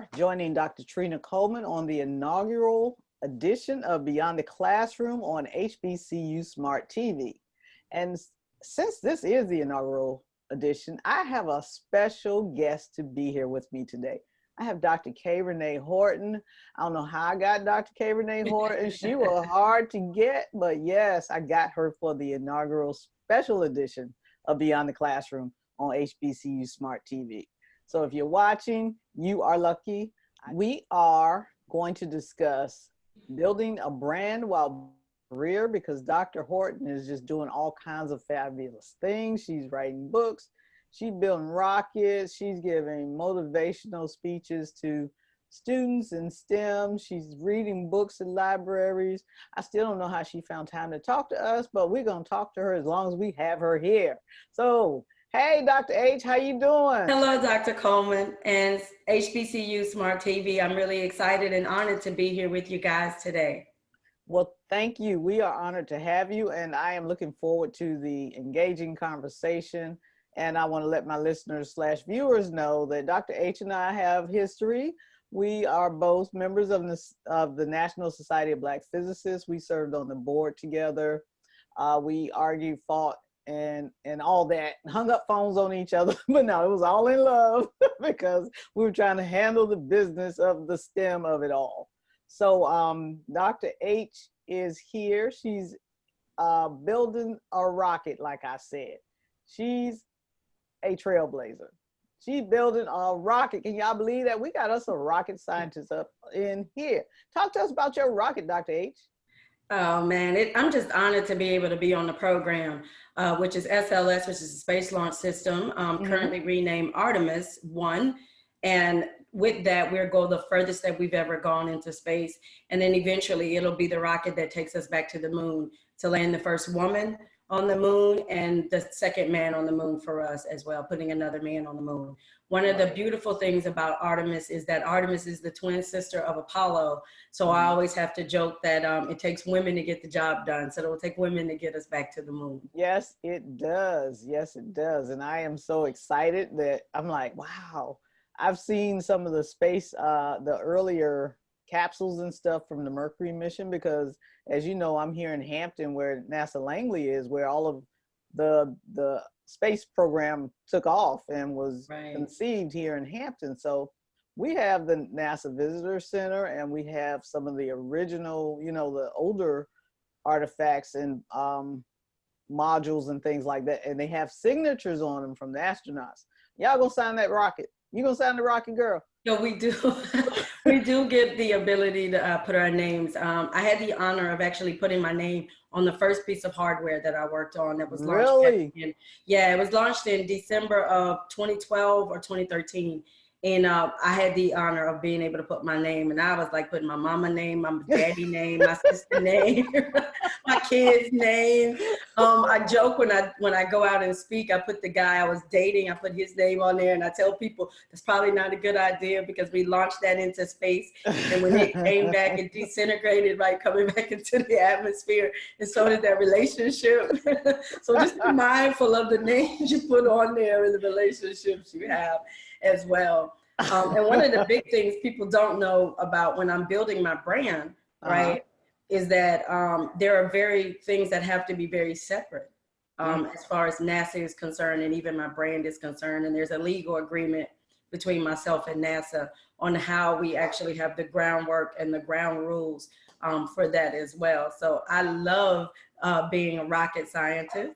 are joining Dr. Trina Coleman on the inaugural edition of Beyond the Classroom on HBCU Smart TV. And since this is the inaugural edition, I have a special guest to be here with me today. I have Dr. Renee Horton. I don't know how I got Dr. Renee Horton. She was hard to get, but yes, I got her for the inaugural special edition of Beyond the Classroom on HBCU Smart TV. So if you're watching, you are lucky. We are going to discuss building a brand while career, because Dr. Horton is just doing all kinds of fabulous things. She's writing books, she's building rockets, she's giving motivational speeches to students in STEM, she's reading books in libraries. I still don't know how she found time to talk to us, but we're going to talk to her as long as we have her here. So hey, Dr. H, how you doing? Hello, Dr. Coleman and HBCU Smart TV. I'm really excited and honored to be here with you guys today. Well, thank you. We are honored to have you, and I am looking forward to the engaging conversation. And I want to let my listeners / viewers know that Dr. H and I have history. We are both members of the National Society of Black Physicists. We served on the board together. We argued, fought, and all that, hung up phones on each other, but no, it was all in love because we were trying to handle the business of the STEM of it all. So Dr. H is here. She's building a rocket, like I said. She's a trailblazer. She's building a rocket. Can y'all believe that? We got us a rocket scientist up in here. Talk to us about your rocket, Dr. H. Oh man, I'm just honored to be able to be on the program, which is SLS, which is the Space Launch System, currently renamed Artemis 1. And with that, we'll go the furthest that we've ever gone into space. And then eventually it'll be the rocket that takes us back to the moon to land the first woman on the moon and the second man on the moon for us as well, putting another man on the moon. One of the beautiful things about Artemis is that Artemis is the twin sister of Apollo. So I always have to joke that it takes women to get the job done. So it'll take women to get us back to the moon. Yes, it does. Yes, it does. And I am so excited that I'm like, wow, I've seen some of the space, the earlier capsules and stuff from the Mercury mission, because as you know, I'm here in Hampton where NASA Langley is, where all of the space program took off and was conceived here in Hampton. So we have the NASA Visitor Center, and we have some of the original, you know, the older artifacts and modules and things like that. And they have signatures on them from the astronauts. Y'all gonna sign that rocket? You gonna sign the rocket, girl? No, we do. We do get the ability to put our names. I had the honor of actually putting my name on the first piece of hardware that I worked on that was launched. Yeah, it was launched in December of 2012 or 2013. And I had the honor of being able to put my name, and I was like putting my mama name, my daddy name, my sister name, my kids' name. I joke when I go out and speak, I put the guy I was dating, I put his name on there, and I tell people that's probably not a good idea because we launched that into space, and when it came back, it disintegrated, right, coming back into the atmosphere, and so did that relationship. So just be mindful of the names you put on there and the relationships you have as well. And one of the big things people don't know about when I'm building my brand, right, is that there are things that have to be very separate as far as NASA is concerned, and even my brand is concerned. And there's a legal agreement between myself and NASA on how we actually have the groundwork and the ground rules for that as well. So I love being a rocket scientist.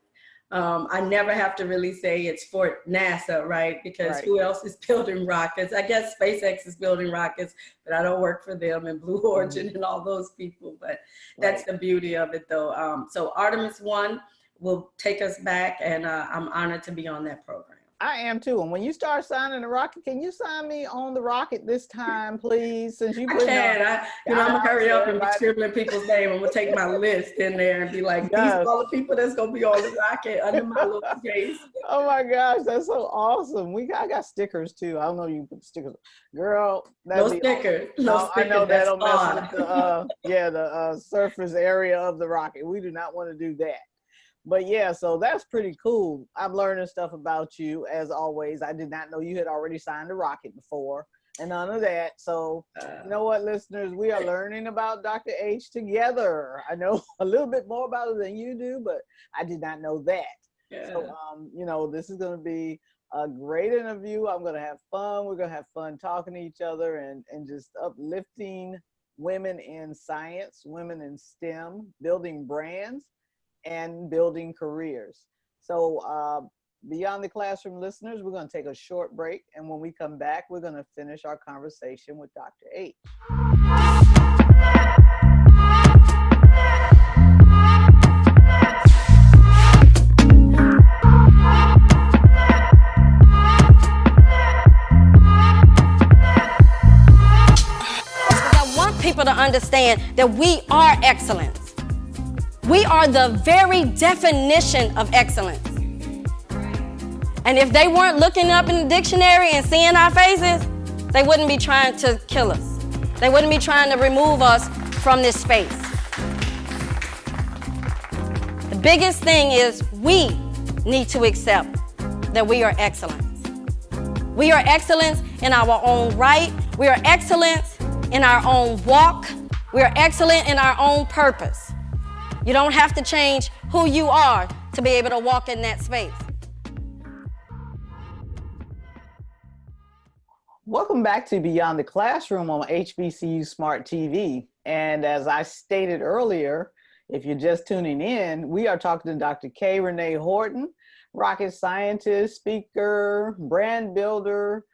I never have to really say it's for NASA, right? Because who else is building rockets? I guess SpaceX is building rockets, but I don't work for them, and Blue Origin and all those people. But that's the beauty of it, though. So Artemis 1 will take us back, and I'm honored to be on that program. I am too. And when you start signing the rocket, can you sign me on the rocket this time, please? Since you I'm gonna hurry up and be scribbling people's name. I'm gonna take my list in there and be like, these are all the people that's gonna be on the rocket under my little face. Oh my gosh, that's so awesome. I got stickers too. I don't know if you put stickers. Girl, no stickers. Awesome. No stickers. I know that'll mess with the surface area of the rocket. We do not want to do that. But yeah, so that's pretty cool. I'm learning stuff about you as always. I did not know you had already signed a rocket before. and none of that. So, you know what, listeners, we are learning about Dr. H together. I know a little bit more about it than you do, but I did not know that. Yeah. So, you know, this is going to be a great interview. I'm going to have fun. We're going to have fun talking to each other and just uplifting women in science, women in STEM, building brands and building careers. So, beyond the classroom listeners, we're going to take a short break. And when we come back, we're going to finish our conversation with Dr. H. I want people to understand that we are excellence. We are the very definition of excellence. And if they weren't looking up in the dictionary and seeing our faces, they wouldn't be trying to kill us. They wouldn't be trying to remove us from this space. The biggest thing is we need to accept that we are excellence. We are excellence in our own right. We are excellence in our own walk. We are excellent in our own purpose. You don't have to change who you are to be able to walk in that space. Welcome back to Beyond the Classroom on HBCU Smart TV. And as I stated earlier, if you're just tuning in, we are talking to Dr. K. Renee Horton, rocket scientist, speaker, brand builder,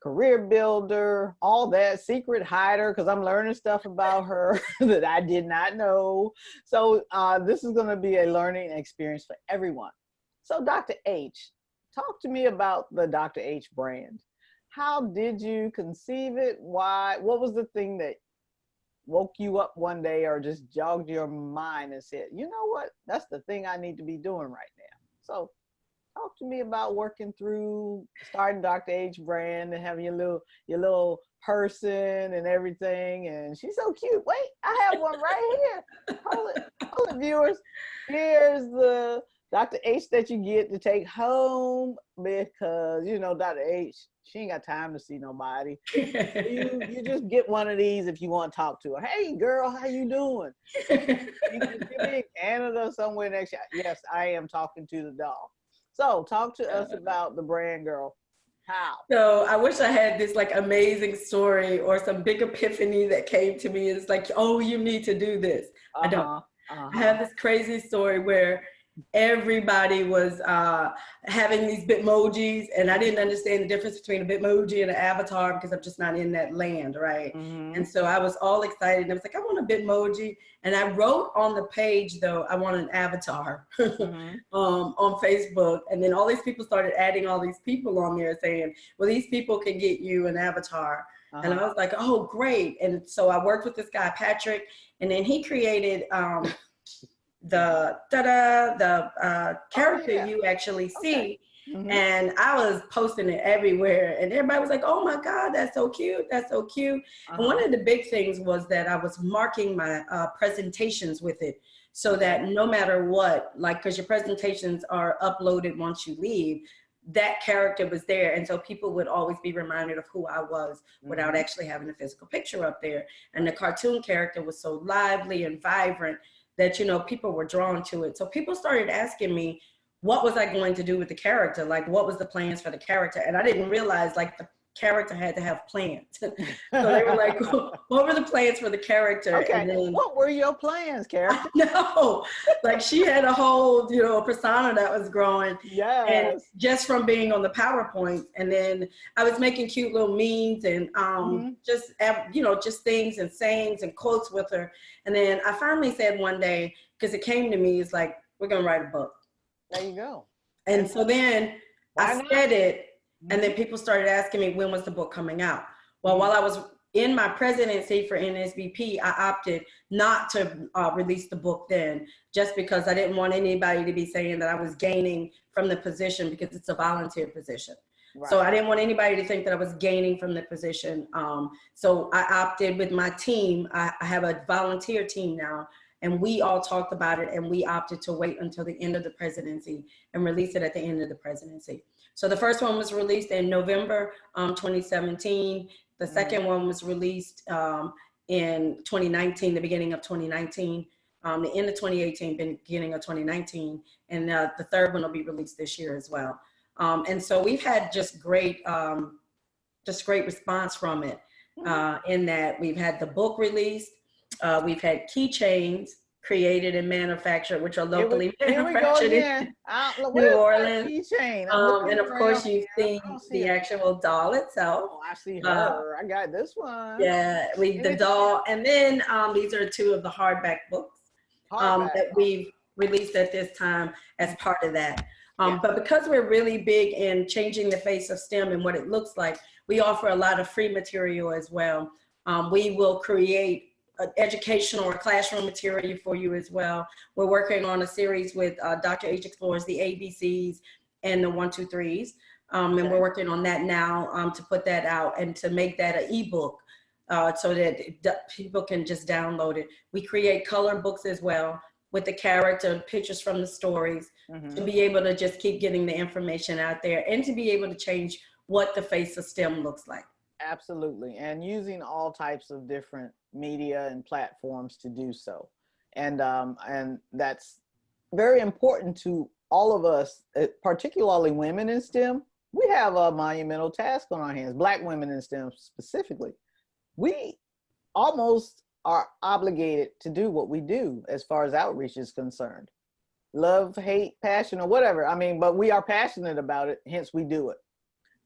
career builder, all that, secret hider, because I'm learning stuff about her that I did not know. So this is going to be a learning experience for everyone. So Dr. H, talk to me about the Dr. H brand. How did you conceive it? Why? What was the thing that woke you up one day or just jogged your mind and said, you know what, that's the thing I need to be doing right now? So talk to me about working through starting Dr. H brand and having your little person and everything. And she's so cute. Wait, I have one right here. Hold it, viewers. Here's the Dr. H that you get to take home because, you know, Dr. H, she ain't got time to see nobody. You just get one of these if you want to talk to her. Hey, girl, how you doing? You could be in Canada somewhere next year. Yes, I am talking to the doll. So talk to us about the brand, girl. How? So I wish I had this like amazing story or some big epiphany that came to me. It's like, oh, you need to do this. I don't. I have this crazy story where everybody was having these Bitmojis, and I didn't understand the difference between a Bitmoji and an avatar because I'm just not in that land, right? Mm-hmm. And so I was all excited, and I was like, I want a Bitmoji, and I wrote on the page though, I want an avatar on Facebook, and then all these people started adding all these people on there saying, well, these people can get you an avatar. And I was like, oh, great. And so I worked with this guy, Patrick, and then he created the character you actually see. Mm-hmm. And I was posting it everywhere, and everybody was like, oh my God, that's so cute, that's so cute. And one of the big things was that I was marking my presentations with it, so that no matter what, like, because your presentations are uploaded once you leave, that character was there, and so people would always be reminded of who I was without actually having a physical picture up there. And the cartoon character was so lively and vibrant that, you know, people were drawn to it. So people started asking me, what was I going to do with the character? Like, what was the plans for the character? And I didn't realize, like, the character had to have plans. So they were like, what were the plans for the character? Okay, and then, what were your plans, character? No, like, she had a whole, you know, persona that was growing. Yes. And just from being on the PowerPoint. And then I was making cute little memes and just, you know, just things and sayings and quotes with her. And then I finally said one day, because it came to me, it's like, we're going to write a book. There you go. And so then I said it, and then people started asking me, when was the book coming out? Well, while I was in my presidency for NSBP, I opted not to release the book then, just because I didn't want anybody to be saying that I was gaining from the position, because it's a volunteer position. Right. So I didn't want anybody to think that I was gaining from the position. So I opted with my team. I have a volunteer team now, and we all talked about it, and we opted to wait until the end of the presidency and release it at the end of the presidency. So the first one was released in November 2017, The second one was released in 2019, the beginning of 2019, the end of 2018, beginning of 2019, and the third one will be released this year as well. And so we've had just great response from it. In that we've had the book released, we've had keychains created and manufactured, which are locally manufactured in New Orleans. Keychain. And of course, you've seen the actual doll itself. Oh, I see her. I got this one. Yeah, the doll. And then these are two of the hardback books that we've released at this time as part of that. But because we're really big in changing the face of STEM and what it looks like, we offer a lot of free material as well. We will create educational or classroom material for you as well. We're working on a series with Dr. H Explores the ABCs and the 1, 2, 3s. And we're working on that now to put that out and to make that an ebook so that people can just download it. We create color books as well with the character, pictures from the stories, to be able to just keep getting the information out there and to be able to change what the face of STEM looks like. Absolutely. And using all types of different media and platforms to do so. And that's very important to all of us, particularly women in STEM. We have a monumental task on our hands, Black women in STEM specifically. We almost are obligated to do what we do as far as outreach is concerned. Love, hate, passion, or whatever. I mean, but we are passionate about it, hence we do it.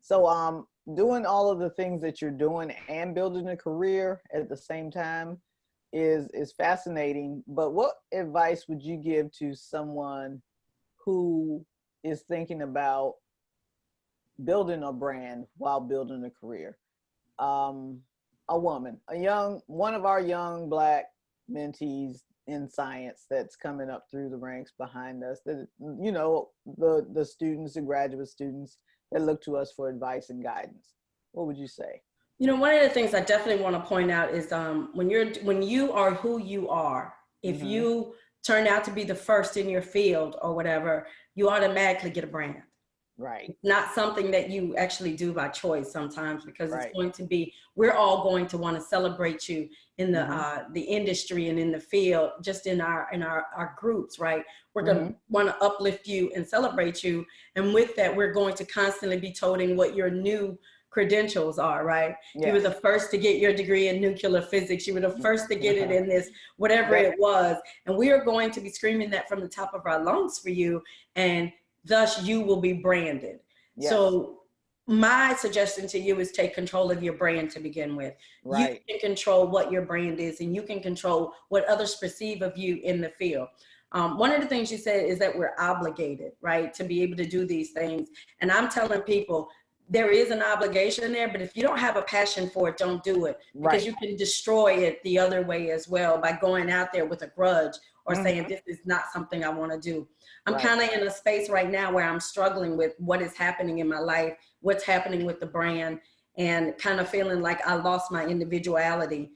So doing all of the things that you're doing and building a career at the same time is fascinating. But what advice would you give to someone who is thinking about building a brand while building a career? A woman, one of our young Black mentees in science that's coming up through the ranks behind us, that, you know, the students, the graduate students that look to us for advice and guidance. What would you say? You know, one of the things I definitely want to point out is when you are who you are, if you turn out to be the first in your field or whatever, you automatically get a brand. Right. It's not something that you actually do by choice sometimes, because it's going to be, we're all going to want to celebrate you in the industry and in the field, just in our groups, right? We're going to want to uplift you and celebrate you. And with that, we're going to constantly be toting what your new credentials are, right? Yes. You were the first to get your degree in nuclear physics. You were the first to get it in this, whatever it was. And we are going to be screaming that from the top of our lungs for you. And thus you will be branded. Yes. So my suggestion to you is take control of your brand to begin with. Right. You can control what your brand is, and you can control what others perceive of you in the field. One of the things you said is that we're obligated, right, to be able to do these things. And I'm telling people, there is an obligation there, but if you don't have a passion for it, don't do it, because you can destroy it the other way as well by going out there with a grudge or saying, this is not something I want to do. I'm kind of in a space right now where I'm struggling with what is happening in my life, what's happening with the brand, and kind of feeling like I lost my individuality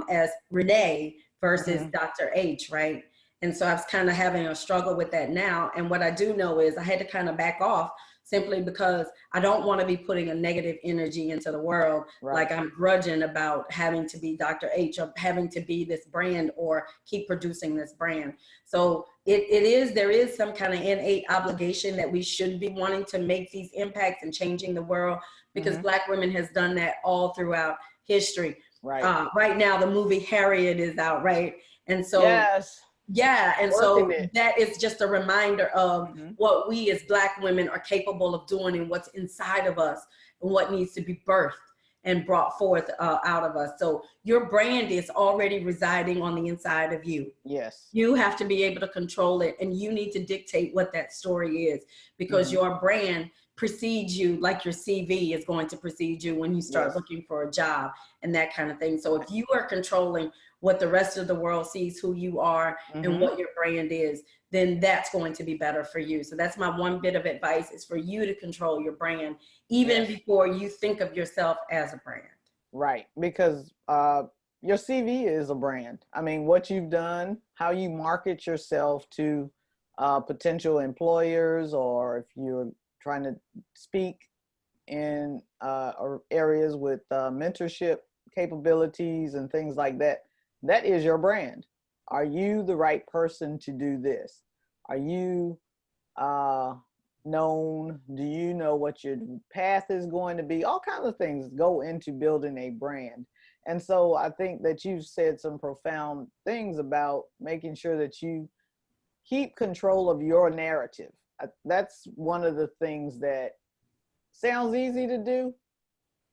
as Renee versus Dr. H, right? And so I was kind of having a struggle with that now. And what I do know is I had to kind of back off, simply because I don't want to be putting a negative energy into the world. Like I'm grudging about having to be Dr. H or having to be this brand or keep producing this brand. So there is some kind of innate obligation that we should be wanting to make these impacts and changing the world, because Black women has done that all throughout history. Right now, the movie Harriet is out, right? And so so that is just a reminder of what we as Black women are capable of doing and what's inside of us and what needs to be birthed and brought forth out of us. So your brand is already residing on the inside of you. Yes. You have to be able to control it, and you need to dictate what that story is, because your brand precedes you like your CV is going to precede you when you start looking for a job and that kind of thing. So if you are controlling what the rest of the world sees who you are and what your brand is, then that's going to be better for you. So that's my one bit of advice, is for you to control your brand even before you think of yourself as a brand. Right, because your CV is a brand. I mean, what you've done, how you market yourself to potential employers, or if you're trying to speak in or areas with mentorship capabilities and things like that, that is your brand. Are you the right person to do this? Are you known? Do you know what your path is going to be? All kinds of things go into building a brand. And so I think that you've said some profound things about making sure that you keep control of your narrative. That's one of the things that sounds easy to do,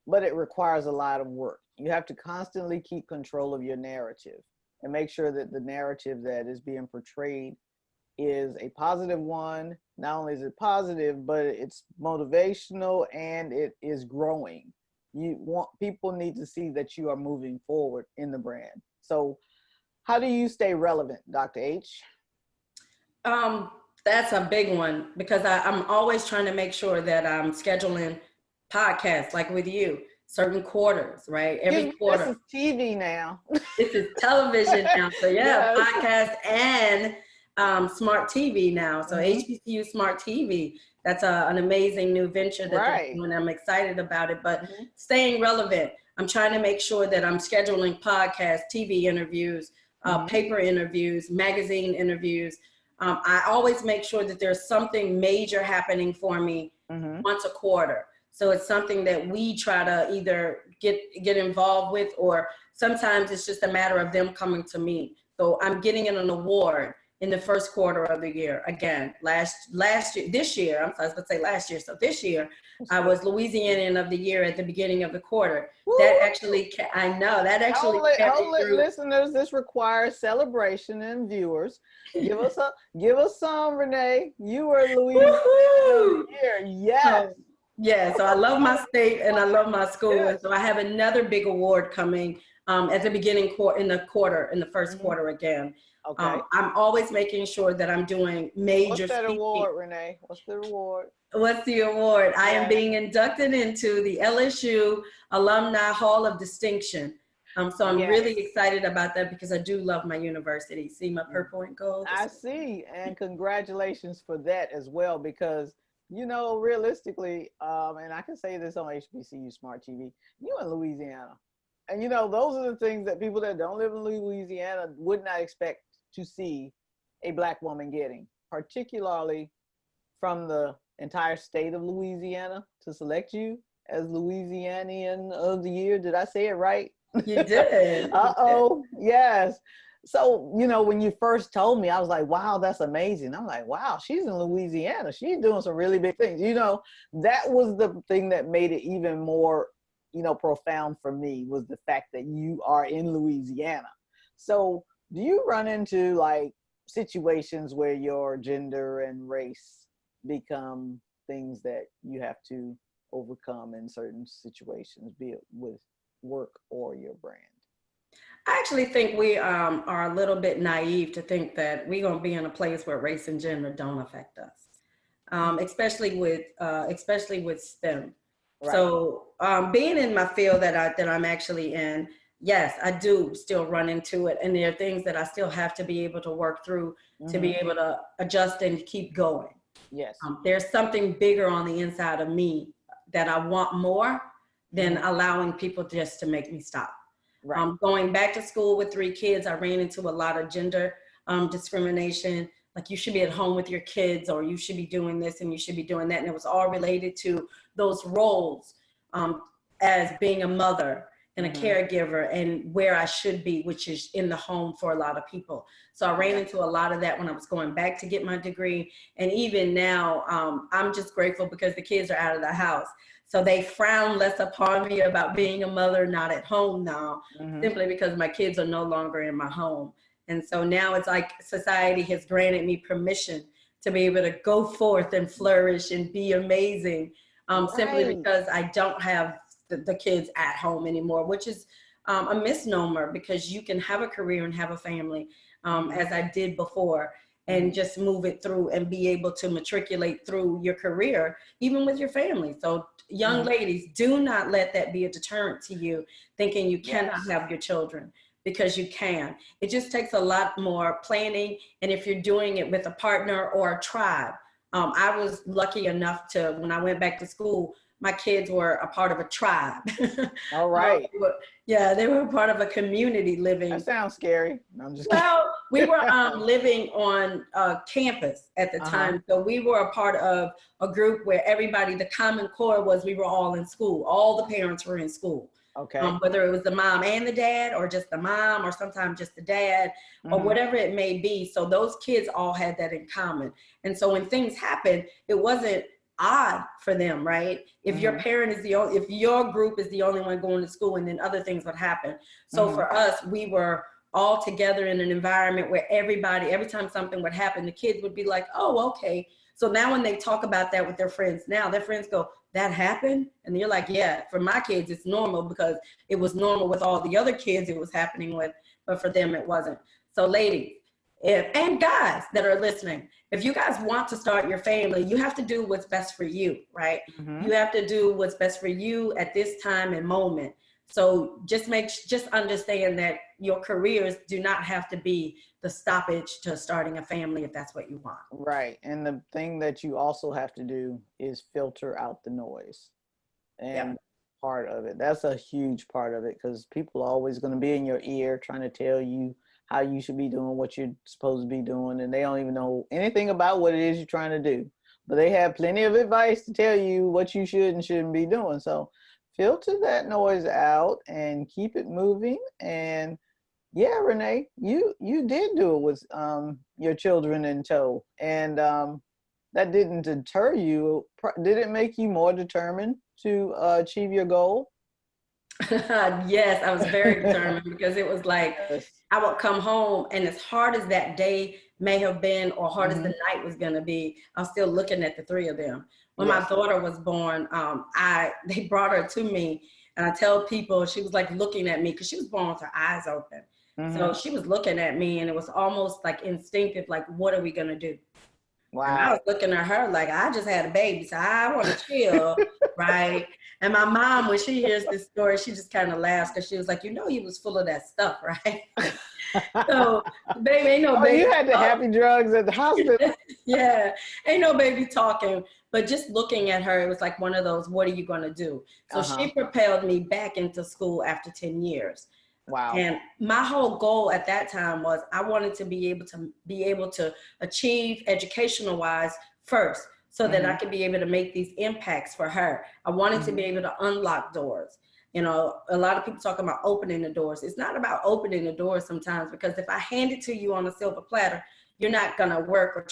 but it requires a lot of work. You have to constantly keep control of your narrative and make sure that the narrative that is being portrayed is a positive one. Not only is it positive, but it's motivational and it is growing. People need to see that you are moving forward in the brand. So how do you stay relevant, Dr. H? That's a big one, because I'm always trying to make sure that I'm scheduling podcasts like with you, certain quarters, right? Every quarter. This is TV now. This is television now. So yeah, yes. Podcast and Smart TV now. So HBCU Smart TV. That's an amazing new venture that they're doing. I'm excited about it, but staying relevant. I'm trying to make sure that I'm scheduling podcasts, TV interviews, paper interviews, magazine interviews. I always make sure that there's something major happening for me once a quarter. So it's something that we try to either get involved with, or sometimes it's just a matter of them coming to me. So I'm getting an award in the first quarter of the year. Again, last year, this year, I was going to say last year. So this year, I was Louisianian of the Year at the beginning of the quarter. Woo! That actually, I know, that actually. Listeners, this requires celebration, and viewers. Give us some, Renee. You were Louisianian of the Year. Yes. So I love my state and I love my school. Yes. And so I have another big award coming at the beginning in the first quarter again. Okay. I'm always making sure that I'm doing major. What's that award, Renee? What's the award? What's the award? I am being inducted into the LSU Alumni Hall of Distinction. So I'm really excited about that, because I do love my university. See my purple and gold? I see. And congratulations for that as well, because, you know, realistically, and I can say this on HBCU Smart TV, you in Louisiana. And, you know, those are the things that people that don't live in Louisiana would not expect to see a Black woman getting, particularly from the entire state of Louisiana, to select you as Louisianian of the Year. Did I say it right? You did. Uh-oh, yes. So, you know, when you first told me, I was like, wow, that's amazing. I'm like, wow, she's in Louisiana. She's doing some really big things. You know, that was the thing that made it even more, you know, profound for me, was the fact that you are in Louisiana. So do you run into like situations where your gender and race become things that you have to overcome in certain situations, be it with work or your brand? I actually think we are a little bit naive to think that we're going to be in a place where race and gender don't affect us, especially with STEM. Right. So being in my field that I'm actually in, yes, I do still run into it. And there are things that I still have to be able to work through to be able to adjust and keep going. Yes. There's something bigger on the inside of me that I want more than allowing people just to make me stop. Right. Going back to school with 3 kids, I ran into a lot of gender discrimination. Like, you should be at home with your kids, or you should be doing this and you should be doing that. And it was all related to those roles as being a mother and a caregiver, and where I should be, which is in the home for a lot of people. So I ran into a lot of that when I was going back to get my degree. And even now, I'm just grateful because the kids are out of the house. So they frown less upon me about being a mother not at home now, simply because my kids are no longer in my home. And so now it's like society has granted me permission to be able to go forth and flourish and be amazing, simply because I don't have the kids at home anymore, which is a misnomer, because you can have a career and have a family, as I did before, and just move it through and be able to matriculate through your career, even with your family. So young ladies, do not let that be a deterrent to you, thinking you cannot have your children, because you can. It just takes a lot more planning. And if you're doing it with a partner or a tribe, I was lucky enough to, when I went back to school, my kids were a part of a tribe. All right. They were a part of a community living. That sounds scary. No, I'm just kidding. Well, we were living on campus at the time. So we were a part of a group where everybody, the common core was we were all in school. All the parents were in school. Okay. Whether it was the mom and the dad, or just the mom, or sometimes just the dad, or whatever it may be. So those kids all had that in common. And so when things happened, it wasn't odd for them, right? If your parent is if your group is the only one going to school, and then other things would happen. So for us, we were all together in an environment where everybody, every time something would happen, the kids would be like, oh, okay. So now when they talk about that with their friends, now their friends go, that happened? And you're like, yeah, for my kids, it's normal, because it was normal with all the other kids it was happening with, but for them, it wasn't. So ladies, and guys that are listening, if you guys want to start your family, you have to do what's best for you, right? You have to do what's best for you at this time and moment. So just understand that your careers do not have to be the stoppage to starting a family if that's what you want. Right. And the thing that you also have to do is filter out the noise. And part of it, that's a huge part of it, because people are always going to be in your ear trying to tell you how you should be doing what you're supposed to be doing. And they don't even know anything about what it is you're trying to do. But they have plenty of advice to tell you what you should and shouldn't be doing. So filter that noise out and keep it moving. And yeah, Renee, you did do it with your children in tow, and that didn't deter you. Did it make you more determined to achieve your goal? Yes, I was very determined, because it was like I would come home, and as hard as that day may have been, or hard as the night was going to be, I was still looking at the three of them. When my daughter was born, they brought her to me, and I tell people, she was like looking at me, because she was born with her eyes open. So she was looking at me, and it was almost like instinctive, like, what are we going to do? Wow. And I was looking at her like, I just had a baby, so I want to chill, right? And my mom, when she hears this story, she just kind of laughs, because she was like, he was full of that stuff, right? So, baby, ain't no baby. You had the happy drugs at the hospital. Yeah, ain't no baby talking. But just looking at her, it was like one of those, what are you going to do? So she propelled me back into school after 10 years. Wow. And my whole goal at that time was I wanted to be able to achieve educational wise first, so that I could be able to make these impacts for her. I wanted to be able to unlock doors. A lot of people talk about opening the doors. It's not about opening the doors sometimes, because if I hand it to you on a silver platter, you're not going to work, or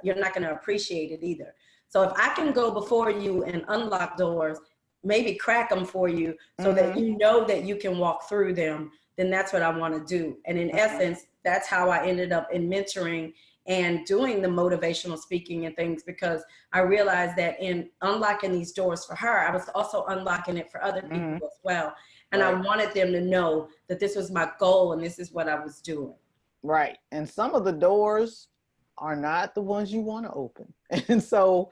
you're not going to appreciate it either. So if I can go before you and unlock doors, maybe crack them for you, so that you know that you can walk through them, then that's what I want to do. And in essence, that's how I ended up in mentoring and doing the motivational speaking and things, because I realized that in unlocking these doors for her, I was also unlocking it for other people as well. And I wanted them to know that this was my goal and this is what I was doing. Right. And some of the doors are not the ones you want to open. And so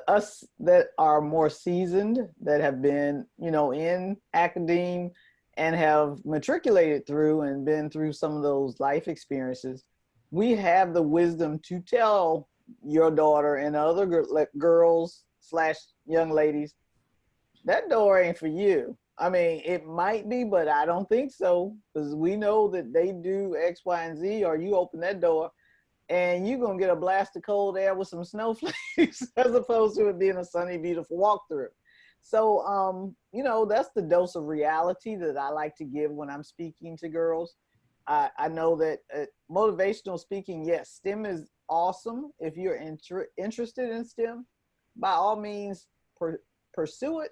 us that are more seasoned, that have been, in academia and have matriculated through and been through some of those life experiences, we have the wisdom to tell your daughter and other girls / young ladies, that door ain't for you. I mean, it might be, but I don't think so, because we know that they do X, Y, and Z, or you open that door and you're going to get a blast of cold air with some snowflakes as opposed to it being a sunny, beautiful walkthrough. So, that's the dose of reality that I like to give when I'm speaking to girls. I know that motivational speaking, yes, STEM is awesome. If you're interested in STEM, by all means, pursue it,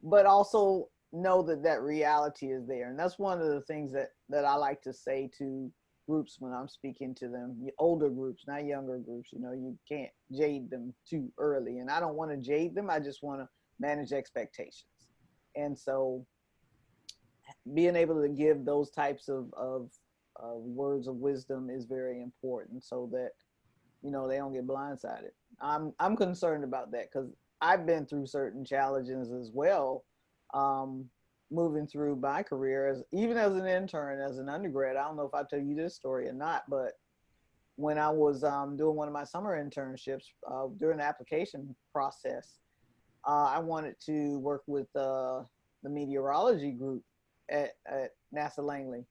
but also know that reality is there. And that's one of the things that I like to say to groups when I'm speaking to them, older groups, not younger groups. You can't jade them too early. And I don't want to jade them. I just want to manage expectations. And so being able to give those types of words of wisdom is very important, so that, they don't get blindsided. I'm concerned about that, because I've been through certain challenges as well, moving through my career, even as an intern, as an undergrad. I don't know if I tell you this story or not, but when I was doing one of my summer internships, during the application process, I wanted to work with the meteorology group at NASA Langley.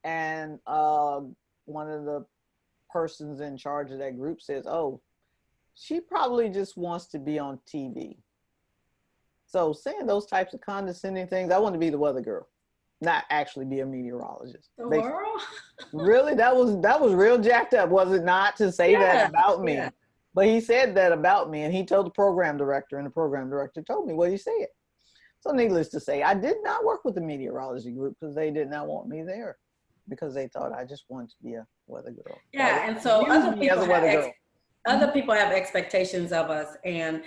And one of the persons in charge of that group says, oh, she probably just wants to be on TV. So saying those types of condescending things, I want to be the weather girl, not actually be a meteorologist. The world? Really, that was real jacked up, was it not, to say that about me? Yeah. But he said that about me, and he told the program director, and the program director told me what he said. So needless to say, I did not work with the meteorology group because they did not want me there, because they thought I just wanted to be a weather girl. Yeah, and so other people have expectations of us, and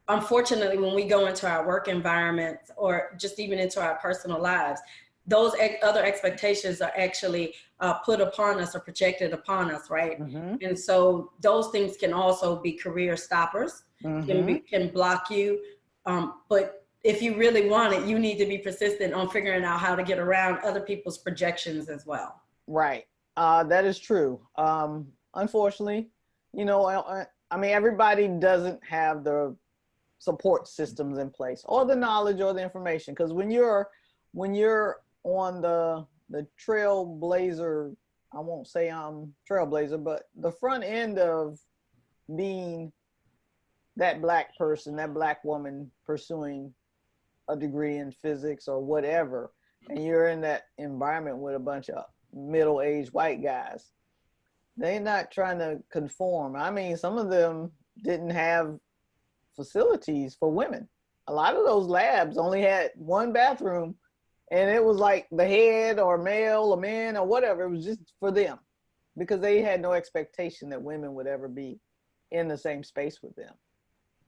unfortunately, when we go into our work environments or just even into our personal lives, those other expectations are actually put upon us or projected upon us, right? Mm-hmm. And so those things can also be career stoppers, mm-hmm. can block you. But if you really want it, you need to be persistent on figuring out how to get around other people's projections as well. Right. That is true. Unfortunately, you know, I mean, everybody doesn't have the support systems in place or the knowledge or the information, because when you're on the trailblazer, I won't say I'm trailblazer, but the front end of being that Black person, that Black woman pursuing a degree in physics or whatever, and you're in that environment with a bunch of middle-aged white guys, they're not trying to conform. I mean, some of them didn't have facilities for women. A lot of those labs only had one bathroom, and it was like the head or male or man or whatever. It was just for them, because they had no expectation that women would ever be in the same space with them.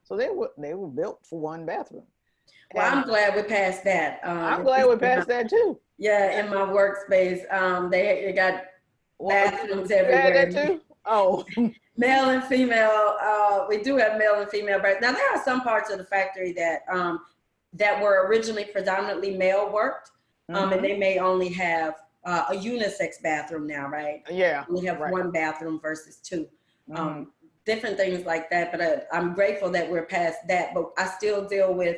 So they were built for one bathroom. Well, and I'm glad we're past that. I'm glad we're past that too. Yeah, in my workspace, they got bathrooms everywhere. You had that too? Oh. Male and female. We do have male and female. But now there are some parts of the factory that that were originally predominantly male worked, mm-hmm. and they may only have a unisex bathroom now, right? Yeah. We have one bathroom versus two. Mm-hmm. Different things like that. But I'm grateful that we're past that. But I still deal with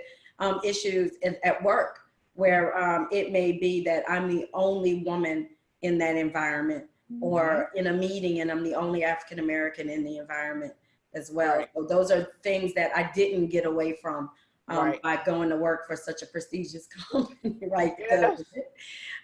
issues at work where it may be that I'm the only woman in that environment, mm-hmm. or in a meeting and I'm the only African American in the environment as well. Right. So those are things that I didn't get away from by going to work for such a prestigious company, right? Yes.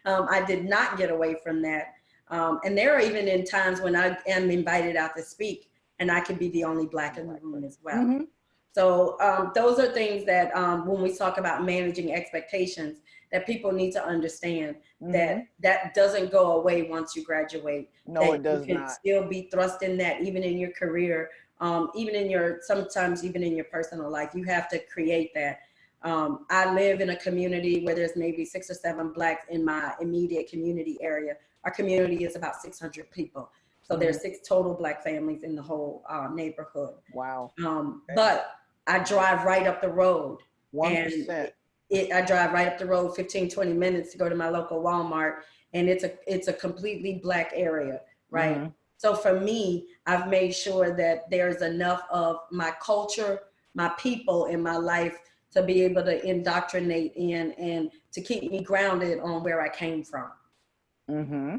I did not get away from that. And there are even in times when I am invited out to speak and I can be the only Black in the room as well. Mm-hmm. So those are things that when we talk about managing expectations, that people need to understand, mm-hmm. that doesn't go away once you graduate. No, it does not. You can still be thrust in that, even in your career, sometimes even in your personal life. You have to create that. I live in a community where there's maybe 6 or 7 Blacks in my immediate community area. Our community is about 600 people. So mm-hmm. there's 6 total Black families in the whole neighborhood. Wow. But I drive right up the road. 1%. And I drive right up the road 15, 20 minutes to go to my local Walmart, and it's a completely Black area, right? Mm-hmm. So for me, I've made sure that there's enough of my culture, my people in my life to be able to indoctrinate in and to keep me grounded on where I came from. Mm-hmm.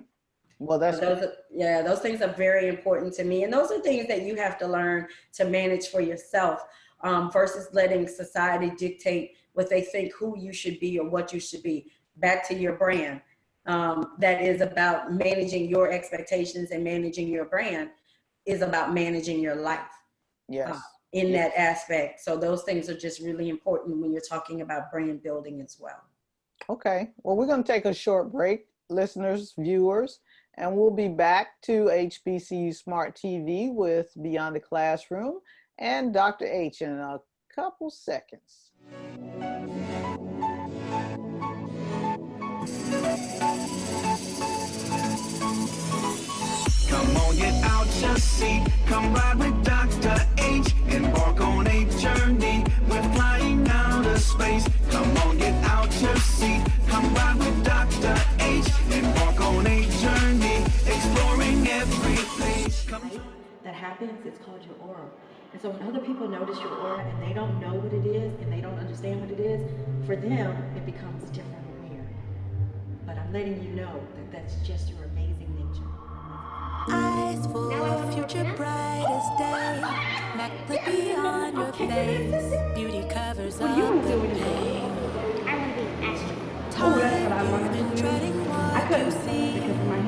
Well, those things are very important to me. And those are things that you have to learn to manage for yourself, versus letting society dictate what they think who you should be or what you should be. Back to your brand. That is about managing your expectations, and managing your brand is about managing your life. Yes. In that aspect. So those things are just really important when you're talking about brand building as well. Okay. Well, we're going to take a short break, listeners, viewers, and we'll be back to HBCU Smart TV with Beyond the Classroom and Dr. H in a couple seconds. Come on, get out your seat. Come ride with Dr. H. Embark on a journey. We're flying outer space. Come on, get out your seat. Come ride with Dr. H. Embark on a journey. Exploring every place. That happens, it's called your aura. And so when other people notice your aura and they don't know what it is and they don't understand what it is, for them, it becomes different and weird. But I'm letting you know that that's just your amazing nature. Eyes full of future brightest day. Mac the beyond your face. Beauty covers up the pain. Time been treading what you see.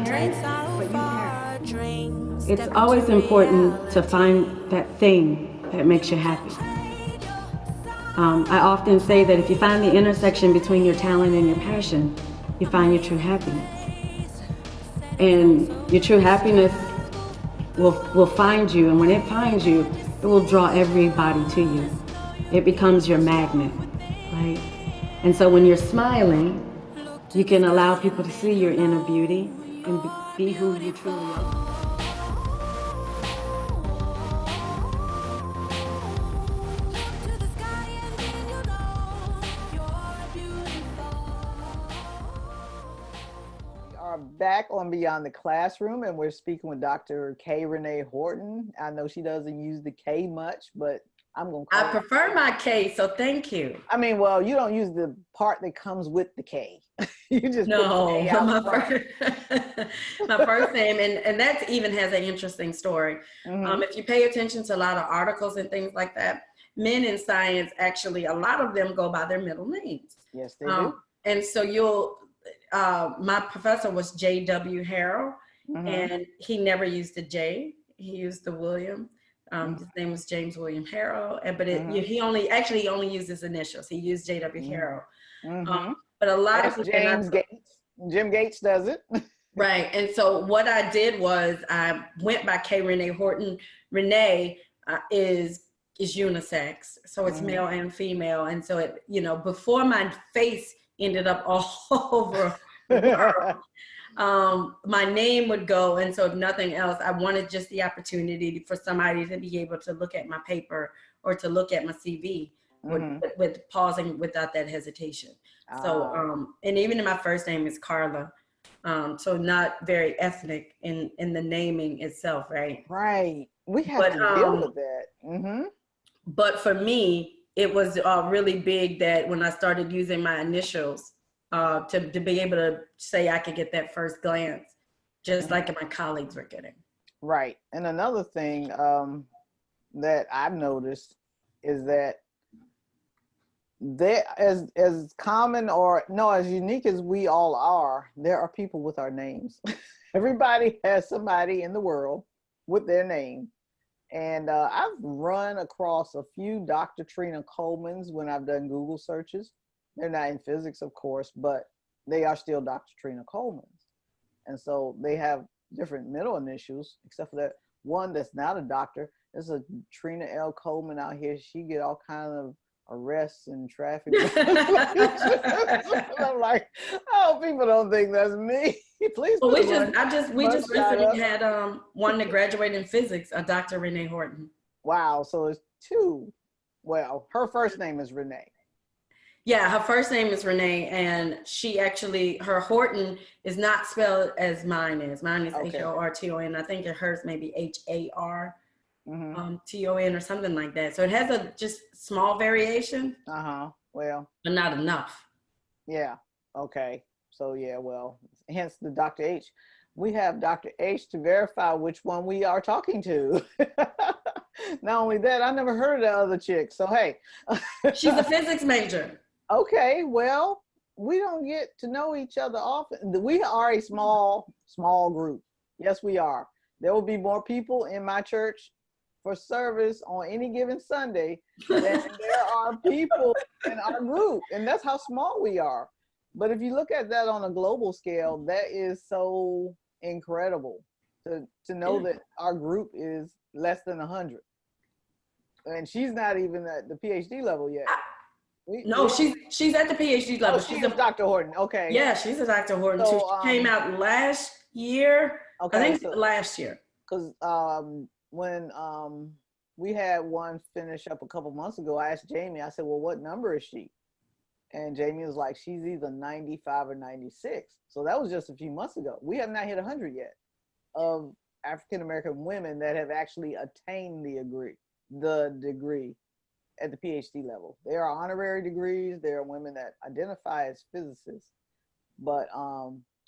Trade sorrow for dreams. It's always important to find that thing that makes you happy. I often say that if you find the intersection between your talent and your passion, you find your true happiness. And your true happiness will find you, and when it finds you, it will draw everybody to you. It becomes your magnet, right? And so when you're smiling, you can allow people to see your inner beauty and be who you truly are. Back on Beyond the Classroom, and we're speaking with Dr. K. Renee Horton. I know she doesn't use the K much, but I'm going to call I prefer my K, so thank you. I mean, well, you don't use the part that comes with the K. You just no, put the K out my first name, and that even has an interesting story. Mm-hmm. If you pay attention to a lot of articles and things like that, men in science, actually, a lot of them go by their middle names. Yes, they do. And so my professor was J.W. Harrell, Mm-hmm. and he never used the J. He used the William. Mm-hmm. His name was James William Harrell, but Mm-hmm. he only used his initials. He used J.W. Mm-hmm. Harrell. Mm-hmm. But a lot That's of James Gates. Jim Gates does it. Right. And so what I did was I went by K. Renee Horton. Renee is unisex, so it's Mm-hmm. male and female. And so it, before my face ended up all over the world, my name would go. And so if nothing else, I wanted just the opportunity for somebody to be able to look at my paper or to look at my CV Mm-hmm. with pausing without that hesitation. So, and even my first name is Carla. So not very ethnic in the naming itself, right? Right. We have to deal with that. Mm-hmm. But for me, it was really big that when I started using my initials to be able to say I could get that first glance, just like my colleagues were getting. Right. And another thing that I've noticed is that as common or no, as unique as we all are, there are people with our names. Everybody has somebody in the world with their name. And I've run across a few Dr. Trina Colemans when I've done Google searches. They're not in physics, of course, but they are still Dr. Trina Colemans. And so they have different middle initials, except for that one that's not a doctor. There's a Trina L. Coleman out here. She get all kind of arrests and traffic. I'm like, oh, people don't think that's me. Please. Well, we just recently had one that graduated in physics, a Dr. Renee Horton. Wow, so it's two. Well, her first name is Renee. Yeah, her first name is Renee, and she actually, her Horton is not spelled as mine is. Mine is Okay. Horton. I think hers may be HAR. Mm-hmm. TON or something like that. So it has a just small variation. Well, but not enough. Yeah. Okay. So yeah, well, hence the Dr. H. We have Dr. H to verify which one we are talking to. Not only that, I never heard of the other chick. So hey. She's a physics major. Okay, well, we don't get to know each other often. We are a small group. Yes, we are. There will be more people in my church for service on any given Sunday than there are people in our group, and that's how small we are. But if you look at that on a global scale, that is so incredible to know that our group is less than 100, and she's not even at the PhD level yet. She's at the PhD level. She's a Dr. Horton. Okay. Yeah, she's a Dr. Horton So, too. She came out last year. Okay, I think last year. Because when we had one finish up a couple months ago, I asked Jamie, I said, well, what number is she? And Jamie was like, she's either 95 or 96. So that was just a few months ago. We have not hit 100 yet of African American women that have actually attained the degree at the PhD level. There are honorary degrees. There are women that identify as physicists, but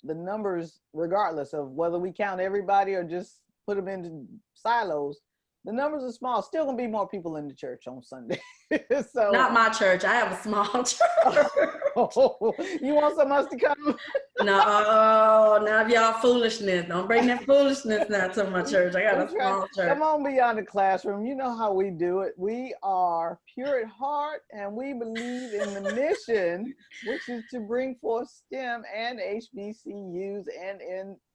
the numbers, regardless of whether we count everybody or just put them into silos, the numbers are small. Still gonna be more people in the church on Sunday. So not my church. I have a small church. Oh, you want some of us to come? No, now y'all foolishness. Don't bring that foolishness now to my church. I got a small church. Come on, Beyond the Classroom. You know how we do it. We are pure at heart, and we believe in the mission, which is to bring forth STEM and HBCUs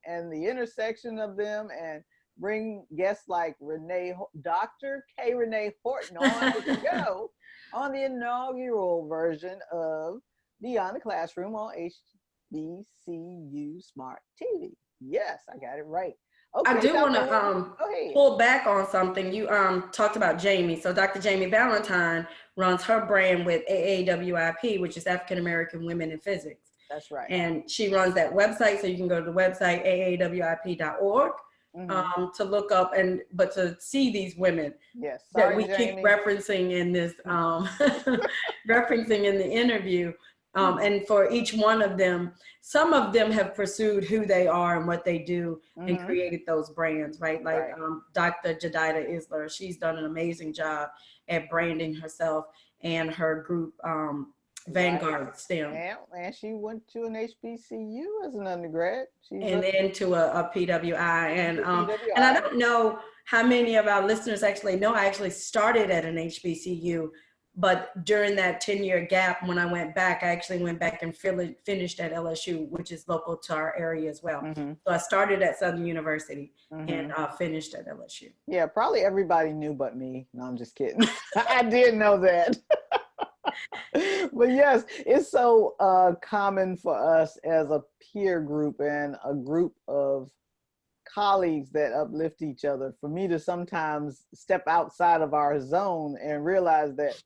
and the intersection of them, and bring guests like Dr. Renee Horton on the show on the inaugural version of Beyond the Classroom on HBCU Smart TV. Yes, I got it right. Okay, I do want to pull back on something. You talked about Jamie. So Dr. Jamie Valentine runs her brand with AAWIP, which is African American Women in Physics. That's right. And she runs that website, so you can go to the website aawip.org. To look up but to see these women that we keep referencing in this referencing in the interview, and for each one of them, some of them have pursued who they are and what they do and created those brands, right? Like Dr. Jadida Isler, she's done an amazing job at branding herself and her group Vanguard STEM. And she went to an HBCU as an undergrad. And then to a PWI. And I don't know how many of our listeners actually know I actually started at an HBCU, but during that 10-year gap, when I went back, I actually went back and finished at LSU, which is local to our area as well. So I started at Southern University and finished at LSU. Yeah, probably everybody knew but me. No, I'm just kidding. I did know that. But yes, it's so common for us as a peer group and a group of colleagues that uplift each other, for me to sometimes step outside of our zone and realize that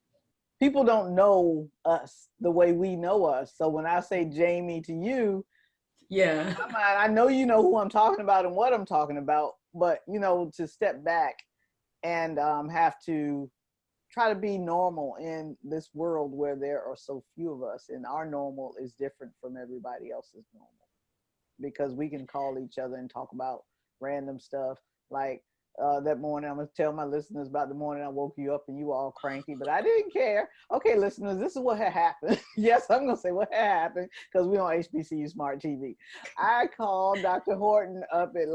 people don't know us the way we know us. So when I say Jamie to you, I know you know who I'm talking about and what I'm talking about, but to step back and have to try to be normal in this world where there are so few of us, and our normal is different from everybody else's normal, because we can call each other and talk about random stuff. Like that morning, I'm gonna tell my listeners about the morning I woke you up and you were all cranky, but I didn't care. Okay, listeners, this is what had happened. Yes, I'm gonna say what had happened, because we're on HBCU Smart TV. I called Dr. Horton up at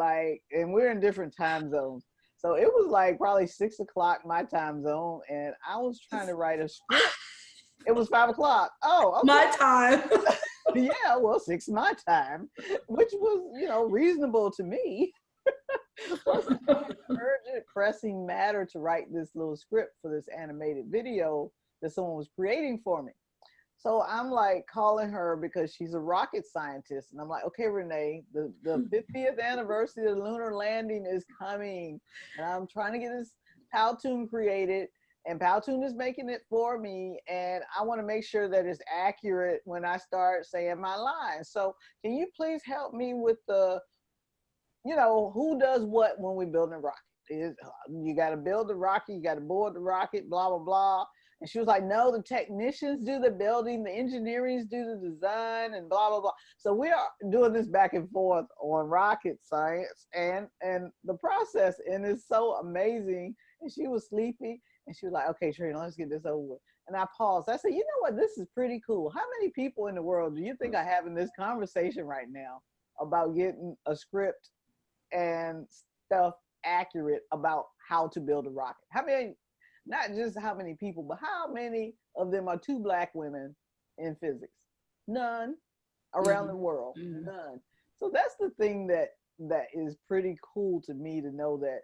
and we're in different time zones. So it was like probably 6 o'clock my time zone, and I was trying to write a script. It was 5 o'clock. Oh, okay. My time. Yeah, well, 6 my time, which was, reasonable to me. Plus, it's an urgent, pressing matter to write this little script for this animated video that someone was creating for me. So I'm calling her because she's a rocket scientist. And I'm like, okay, Renee, the 50th anniversary of the lunar landing is coming. And I'm trying to get this Powtoon created. And Powtoon is making it for me. And I want to make sure that it's accurate when I start saying my lines. So can you please help me with the, who does what when we build a rocket? You got to build the rocket, you got to board the rocket, blah, blah, blah. And she was like, no, the technicians do the building, the engineers do the design, and blah, blah, blah. So we are doing this back and forth on rocket science and the process. And it's so amazing. And she was sleepy. And she was like, okay, Trina, let's get this over with. And I paused. I said, you know what? This is pretty cool. How many people in the world do you think are having this conversation right now about getting a script and stuff accurate about how to build a rocket? How many? Not just how many people, but how many of them are 2 Black women in physics? None around the world, none. So that's the thing that is pretty cool to me, to know that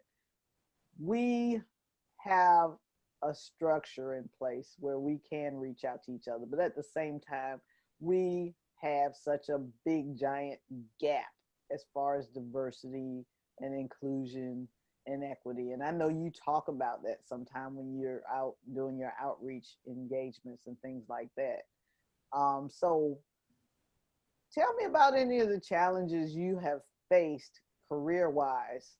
we have a structure in place where we can reach out to each other. But at the same time, we have such a big, giant gap as far as diversity and inclusion and equity. And I know you talk about that sometime when you're out doing your outreach engagements and things like that. So tell me about any of the challenges you have faced career-wise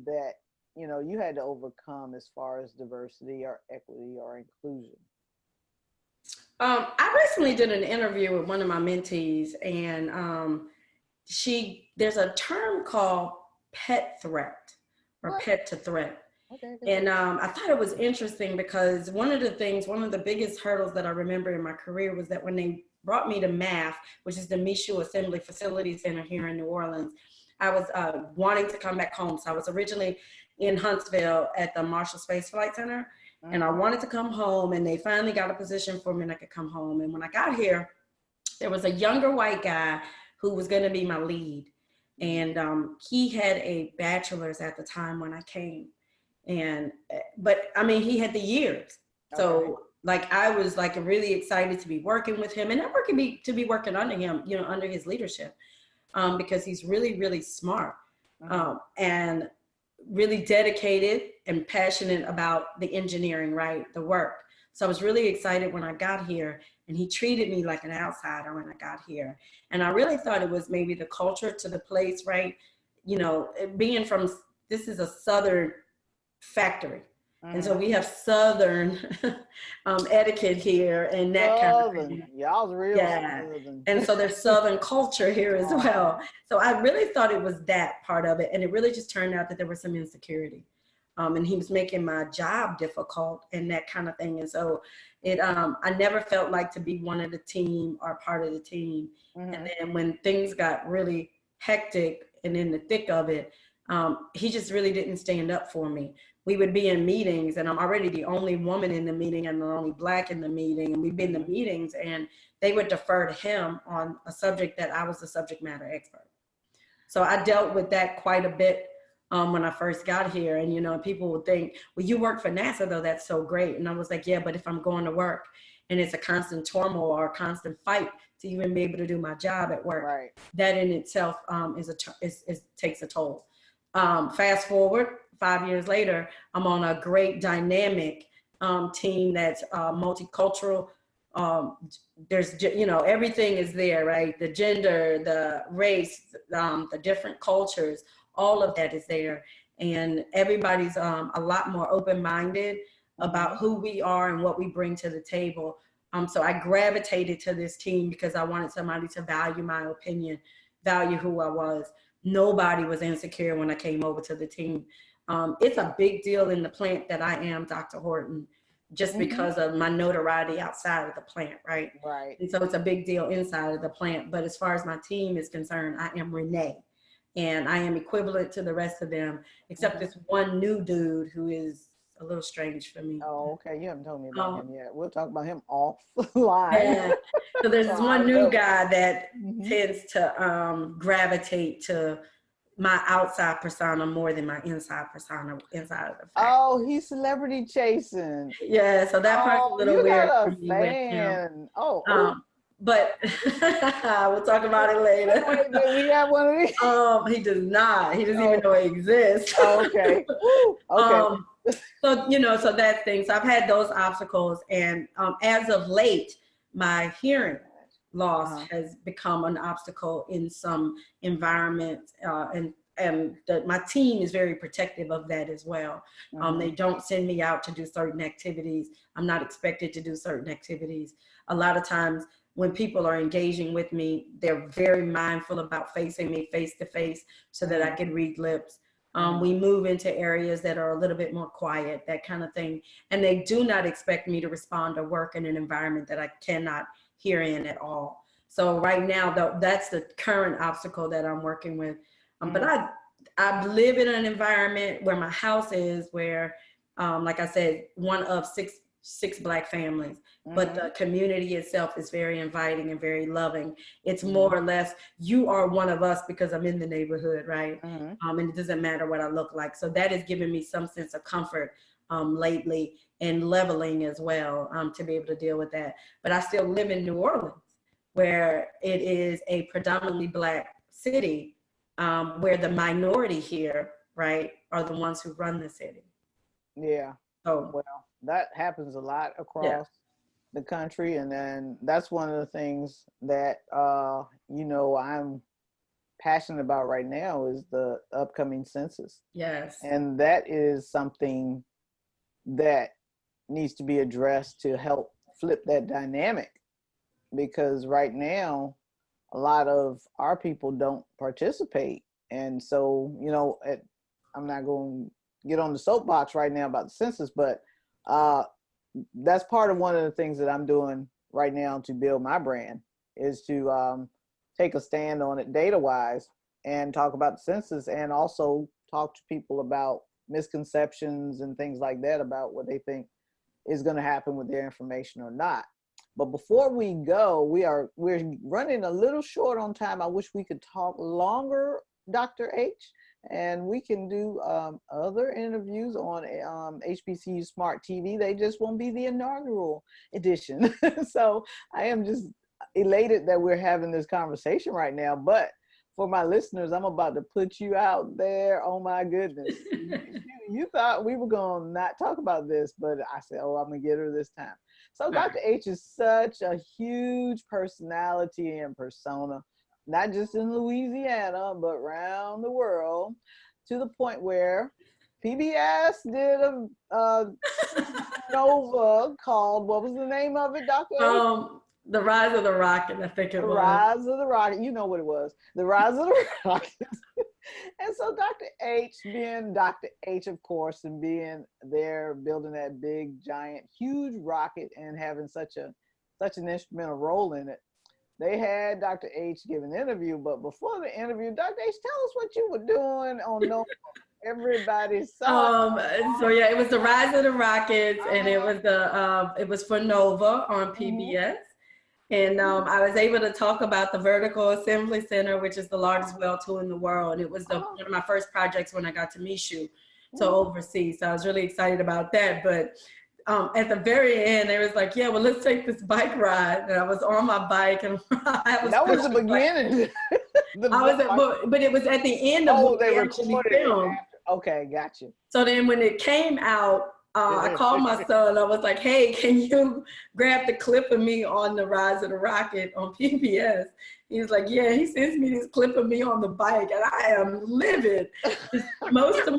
that, you know, you had to overcome as far as diversity or equity or inclusion? I recently did an interview with one of my mentees, and there's a term called pet threat or What? pet to threat. Okay. And I thought it was interesting because one of the biggest hurdles that I remember in my career was that when they brought me to MAF, which is the Michoud Assembly Facility Center here in New Orleans, I was wanting to come back home. So I was originally in Huntsville at the Marshall Space Flight Center, and I wanted to come home, and they finally got a position for me and I could come home. And when I got here, there was a younger white guy who was going to be my lead. And he had a bachelor's at the time when I came. But I mean, he had the years. So like, I was like really excited to be working with him, and to be working under him, you know, under his leadership, because he's really, really smart, and really dedicated and passionate about the engineering, right? The work. So I was really excited when I got here, and he treated me like an outsider when I got here. And I really thought it was maybe the culture to the place, right? You know, this is a Southern factory. And so we have Southern etiquette here and that kind of thing. Y'all's real Southern. And so there's Southern culture here as well. So I really thought it was that part of it. And it really just turned out that there was some insecurity. And he was making my job difficult and that kind of thing. And so I never felt like to be one of the team or part of the team. And then when things got really hectic and in the thick of it, he just really didn't stand up for me. We would be in meetings, and I'm already the only woman in the meeting and the only Black in the meeting. And we'd be in the meetings, and they would defer to him on a subject that I was the subject matter expert. So I dealt with that quite a bit when I first got here. And, you know, people would think, well, you work for NASA, though, that's so great. And I was like, yeah, but if I'm going to work and it's a constant turmoil or a constant fight to even be able to do my job at work, that in itself takes a toll. Fast forward 5 years later, I'm on a great dynamic team that's multicultural. There's, you know, everything is there, right? The gender, the race, the different cultures, all of that is there. And everybody's a lot more open-minded about who we are and what we bring to the table. So I gravitated to this team because I wanted somebody to value my opinion, value who I was. Nobody was insecure when I came over to the team. It's a big deal in the plant that I am Dr. Horton, just because of my notoriety outside of the plant, right? Right. And so it's a big deal inside of the plant. But as far as my team is concerned, I am Renee, and I am equivalent to the rest of them, except this one new dude who is a little strange for me. Oh, okay. You haven't told me about him yet. We'll talk about him offline. Yeah. So there's this one new guy that tends to gravitate to my outside persona more than my inside persona inside of the factory. Oh, he's celebrity chasing. Yeah, so that part's a little weird for me with him. But we'll talk about it later. Wait, we have one of these? He does not. He doesn't even know it exists. Okay. Okay. So, you know, so that thing. So I've had those obstacles, and as of late, my hearing loss has become an obstacle in some environments, and my team is very protective of that as well. They don't send me out to do certain activities. I'm not expected to do certain activities. A lot of times when people are engaging with me, they're very mindful about facing me face to face so that I can read lips. We move into areas that are a little bit more quiet, that kind of thing. And they do not expect me to respond to work in an environment that I cannot hear in at all. So right now, that's the current obstacle that I'm working with. But I live in an environment where my house is, where, like I said, one of six Black families, but the community itself is very inviting and very loving. It's more or less, you are one of us because I'm in the neighborhood, right? And it doesn't matter what I look like. So that has given me some sense of comfort lately, and leveling as well, to be able to deal with that. But I still live in New Orleans, where it is a predominantly Black city, where the minority here, right, are the ones who run the city. Yeah. Oh, well, that happens a lot across the country. And then that's one of the things that, you know, I'm passionate about right now is the upcoming census. Yes. And that is something that needs to be addressed to help flip that dynamic, because right now a lot of our people don't participate. And so, you know, I'm not going to get on the soapbox right now about the census, but that's part of one of the things that I'm doing right now to build my brand, is to take a stand on it data wise and talk about the census, and also talk to people about misconceptions and things like that about what they think is going to happen with their information or not. But before we go, we're running a little short on time. I wish we could talk longer, Dr. H, and we can do other interviews on HBCU Smart TV. They just won't be the inaugural edition. So I am just elated that we're having this conversation right now. But for my listeners, I'm about to put you out there. Oh my goodness. You thought we were going to not talk about this, but I said, oh, I'm going to get her this time. So Dr. H is such a huge personality and persona, not just in Louisiana, but around the world, to the point where PBS did a Nova called, what was the name of it, Dr. H? The Rise of the Rocket, I think it was. The Rise of the Rocket, you know what it was. The Rise of the Rocket. And so Dr. H, being Dr. H, of course, and being there building that big, giant, huge rocket and having such an instrumental role in it, they had Dr. H give an interview. But before the interview, Dr. H, tell us what you were doing on Nova. Everybody saw. So yeah, it was the Rise of the Rockets, and it was for Nova on PBS. And I was able to talk about the Vertical Assembly Center, which is the largest well tool in the world. It was one of my first projects when I got to Mishu to oversee. So I was really excited about that. But at the very end, they was like, yeah, well, let's take this bike ride. And I was on my bike. And that was the beginning. But it was at the end of what they actually filmed. Okay, got you. So then when it came out, I called my son. I was like, hey, can you grab the clip of me on the Rise of the Rocket on PBS? He was like, yeah. He sends me this clip of me on the bike, and I am livid. Most of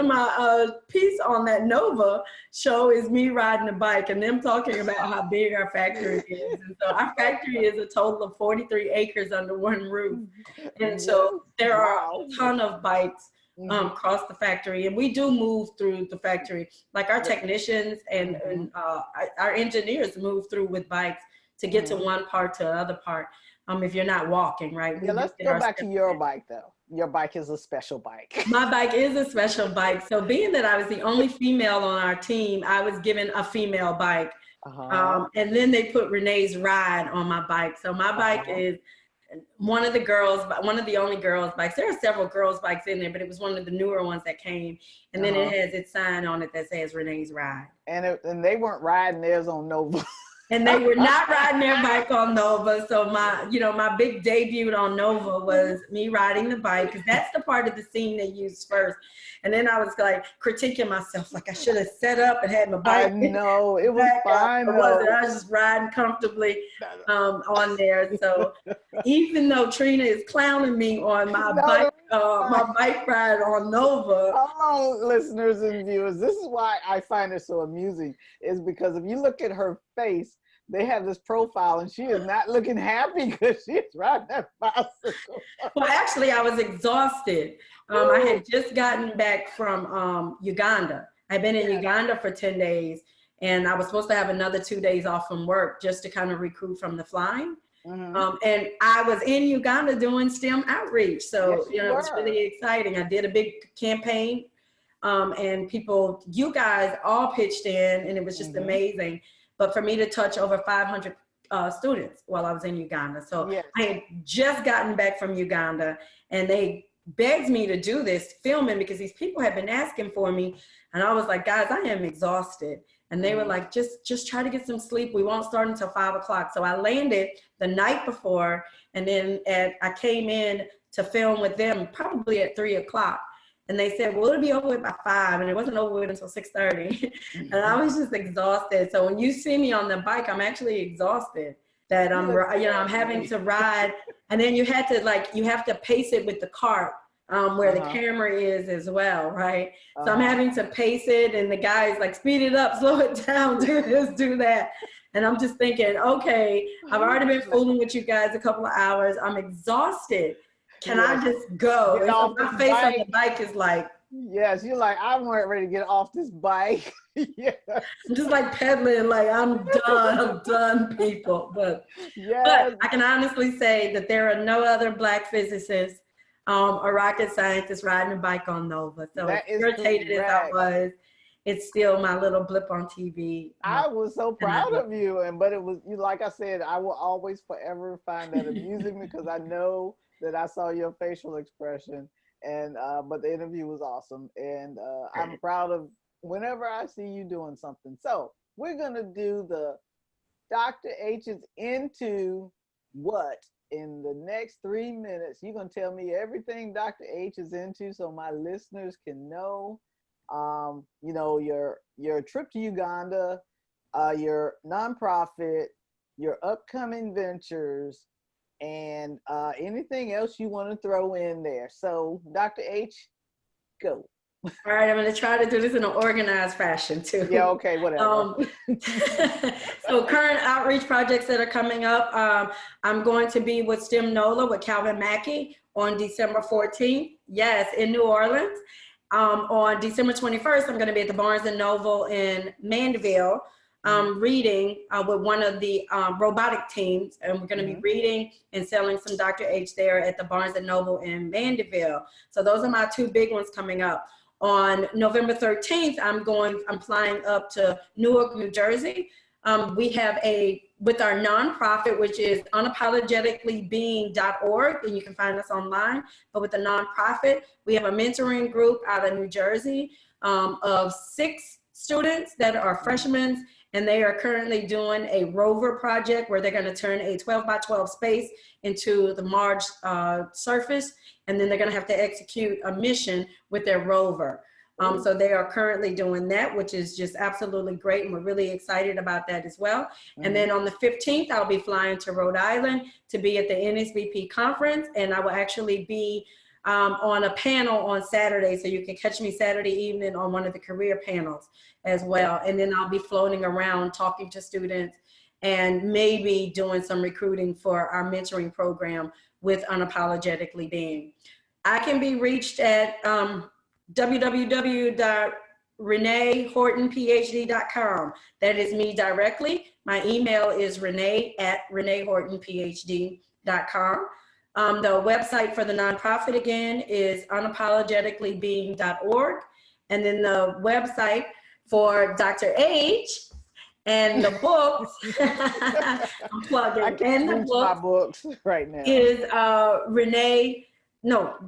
my piece on that Nova show is me riding a bike and them talking about how big our factory is. And so our factory is a total of 43 acres under one roof. And so there are a ton of bikes across the factory, and we do move through the factory. Like our technicians and our engineers move through with bikes to get to one part to the other part. If you're not walking, right? Yeah, let's go back to your bike though. Your bike is a special bike. My bike is a special bike. So being that I was the only female on our team, I was given a female bike. And then they put Renee's Ride on my bike. So my bike is one of the only girls' bikes. There are several girls' bikes in there, but it was one of the newer ones that came. And then it has its sign on it that says Renee's Ride. And they weren't riding theirs on Nova. And they were not riding their bike on Nova. So my big debut on Nova was me riding the bike, because that's the part of the scene they used first. And then I was like critiquing myself, like I should have set up and had my bike. I know, it was fine. I was just riding comfortably on there. So even though Trina is clowning me on my bike ride on Nova. Hello, listeners and viewers. This is why I find it so amusing, is because if you look at her face, they have this profile and she is not looking happy because she's riding that bicycle. Well, actually, I was exhausted. I had just gotten back from Uganda. I'd been in Uganda for 10 days, and I was supposed to have another 2 days off from work just to kind of recruit from the flying. And I was in Uganda doing STEM outreach. So, it was really exciting. I did a big campaign, and you guys all pitched in, and it was just amazing. But for me to touch over 500 students while I was in Uganda. So I had just gotten back from Uganda, and they begged me to do this filming because these people had been asking for me. And I was like, guys, I am exhausted. And they were like, just try to get some sleep. We won't start until 5 o'clock. So I landed the night before, and then I came in to film with them probably at 3 o'clock. And they said, well, it'll be over with by 5. And it wasn't over with until 6:30. And I was just exhausted. So when you see me on the bike, I'm actually exhausted. That I'm having to ride And then you have to pace it with the cart where the camera is as well, right? So I'm having to pace it, and the guy's like, speed it up, slow it down, do this, do that. And I'm just thinking, okay, I've already been fooling with you guys a couple of hours. I'm exhausted. Can I just go? And so my face on the bike is like, yes, you're like, I'm ready to get off this bike. Yeah. I'm just like pedaling, like I'm done, people. But I can honestly say that there are no other Black physicists or rocket scientists riding a bike on Nova. So as irritated as I was, it's still my little blip on TV. I was so proud of you, but it was, like I said, I will always forever find that amusing because I know that I saw your facial expression, and but the interview was awesome, and I'm proud of whenever I see you doing something. So we're gonna do the Dr. H is into what in the next 3 minutes. You're gonna tell me everything Dr. H is into so my listeners can know. You know, your trip to Uganda, your nonprofit, your upcoming ventures, and anything else you want to throw in there. So Dr. H, go. All right, I'm going to try to do this in an organized fashion too. Yeah, okay, whatever. So current outreach projects that are coming up, I'm going to be with STEM NOLA with Calvin Mackey on December 14th. Yes, in New Orleans. On December 21st, I'm going to be at the Barnes & Noble in Mandeville reading with one of the robotic teams. And we're going to be reading and selling some Dr. H there at the Barnes & Noble in Mandeville. So those are my two big ones coming up. On November 13th, I'm flying up to Newark, New Jersey. We have with our nonprofit, which is unapologeticallybeing.org, and you can find us online. But with the nonprofit, we have a mentoring group out of New Jersey of 6 students that are freshmen, and they are currently doing a rover project where they're going to turn a 12 by 12 space into the Mars surface, and then they're going to have to execute a mission with their rover. So they are currently doing that, which is just absolutely great. And we're really excited about that as well. And then on the 15th, I'll be flying to Rhode Island to be at the NSVP conference. And I will actually be on a panel on Saturday. So you can catch me Saturday evening on one of the career panels as well. And then I'll be floating around talking to students and maybe doing some recruiting for our mentoring program with Unapologetically Being. I can be reached at www.reneehortonphd.com. That is me directly. My email is renee@reneehortonphd.com. The website for the nonprofit again is unapologeticallybeing.org. And then the website for Dr. H and the books, I'm plugging, I can't and the reach books, my books right now. is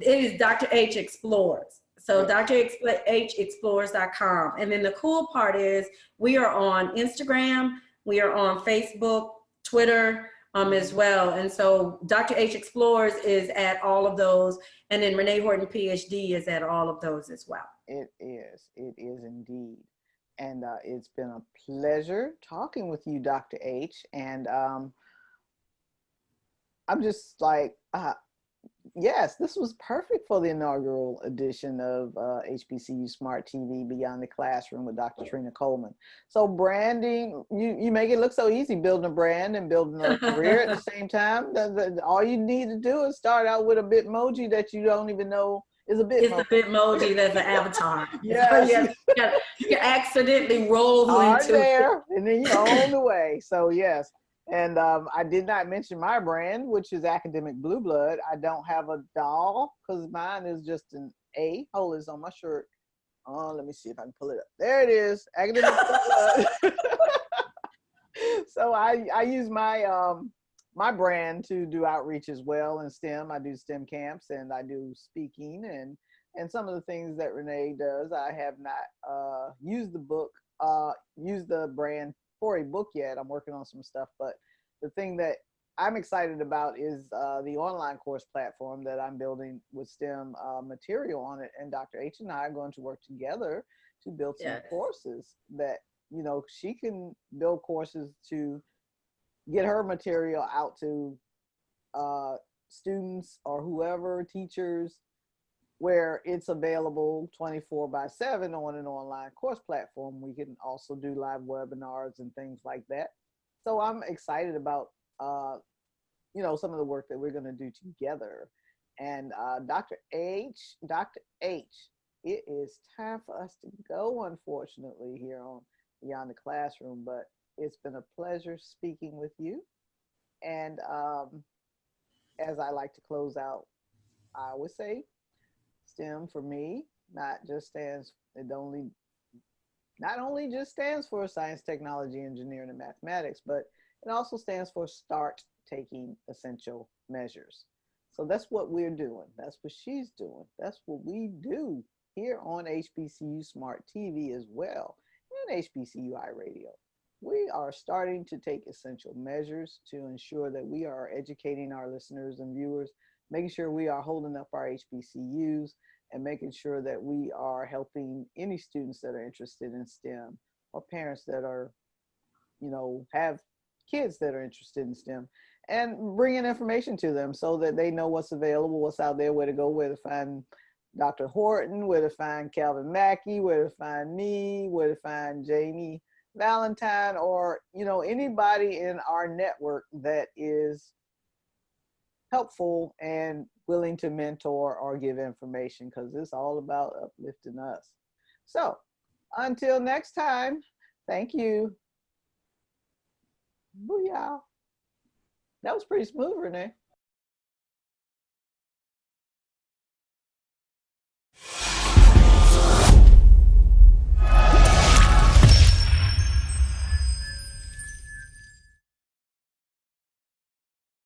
it is Dr. H Explores. So drhexplores.com. And then the cool part is we are on Instagram, we are on Facebook, Twitter as well. And so Dr. H Explores is at all of those. And then Renee Horton PhD is at all of those as well. It is indeed. And it's been a pleasure talking with you, Dr. H. And I'm just like, yes, this was perfect for the inaugural edition of HBCU Smart TV Beyond the Classroom with Dr. Trina Coleman. So branding, you make it look so easy, building a brand and building a career at the same time. All you need to do is start out with a Bitmoji that you don't even know is a Bitmoji. It's a Bitmoji that's an avatar. Yes. So you can accidentally roll into there, and then you're on the way. So yes. And I did not mention my brand, which is Academic Blue Blood. I don't have a doll because mine is just an A. Hold this on my shirt. Oh, let me see if I can pull it up. There it is, Academic Blue Blood. So I use my my brand to do outreach as well in STEM. I do STEM camps and I do speaking and some of the things that Renee does. I have not used the brand for a book yet. I'm working on some stuff, but the thing that I'm excited about is the online course platform that I'm building with STEM material on it. And Dr. H and I are going to work together to build some courses that, you know, she can build courses to get her material out to students or whoever, teachers, where it's available 24/7 on an online course platform. We can also do live webinars and things like that. So I'm excited about, some of the work that we're going to do together. And Dr. H, it is time for us to go, unfortunately, here on Beyond the Classroom, but it's been a pleasure speaking with you. And as I like to close out, I would say STEM for me not only just stands for science, technology, engineering, and mathematics, but it also stands for start taking essential measures. So that's what we're doing. That's what she's doing. That's what we do here on HBCU Smart TV as well, and HBCU iRadio. We are starting to take essential measures to ensure that we are educating our listeners and viewers, making sure we are holding up our HBCUs, and making sure that we are helping any students that are interested in STEM, or parents that are, have kids that are interested in STEM, and bringing information to them so that they know what's available, what's out there, where to go, where to find Dr. Horton, where to find Calvin Mackey, where to find me, where to find Jamie Valentine, or anybody in our network that is helpful and willing to mentor or give information, because it's all about uplifting us. So until next time, thank you. Booyah. That was pretty smooth, Renee.